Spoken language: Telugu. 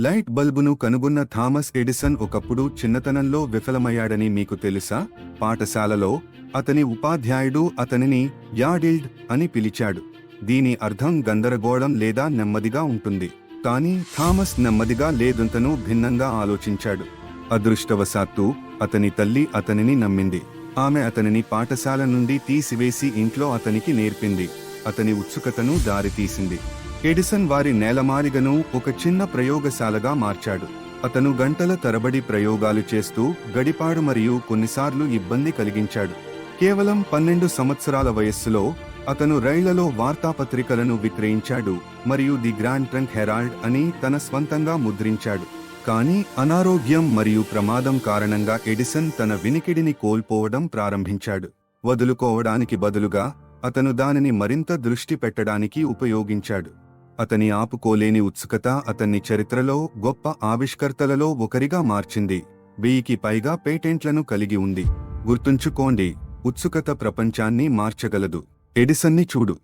లైట్ బల్బును కనుగొన్న థామస్ ఎడిసన్ ఒకప్పుడు చిన్నతనంలో విఫలమయ్యాడని మీకు తెలుసా? పాఠశాలలో అతని ఉపాధ్యాయుడు అతనిని యాడిల్డ్ అని పిలిచాడు. దీని అర్థం గందరగోళం లేదా నెమ్మదిగా ఉంటుంది. కానీ థామస్ నెమ్మదిగా లేదంతను భిన్నంగా ఆలోచించాడు. అదృష్టవశాత్తు అతని తల్లి అతనిని నమ్మింది. ఆమె అతనిని పాఠశాల నుండి తీసివేసి ఇంట్లో అతనికి నేర్పింది. అతని ఉత్సుకతను దారితీసింది. ఎడిసన్ వారి నేలమాళిగను ఒక చిన్న ప్రయోగశాలగా మార్చాడు. అతను గంటల తరబడి ప్రయోగాలు చేస్తూ గడిపాడు మరియు కొన్నిసార్లు ఇబ్బంది కలిగించాడు. కేవలం 12 సంవత్సరాల వయస్సులో అతను రైళ్లలో వార్తాపత్రికలను విక్రయించాడు మరియు ది గ్రాండ్ ట్రంక్ హెరాల్డ్ అని తన స్వంతంగా ముద్రించాడు. కానీ అనారోగ్యం మరియు ప్రమాదం కారణంగా ఎడిసన్ తన వినికిడిని కోల్పోవడం ప్రారంభించాడు. వదులుకోవడానికి బదులుగా అతను దానిని మరింత దృష్టి పెట్టడానికి ఉపయోగించాడు. అతని ఆపుకోలేని ఉత్సుకత అతన్ని చరిత్రలో గొప్ప ఆవిష్కర్తలలో ఒకరిగా మార్చింది. 1000కి పైగా పేటెంట్లను కలిగి ఉంది. గుర్తుంచుకోండి, ఉత్సుకత ప్రపంచాన్ని మార్చగలదు. ఎడిసన్ని చూడు.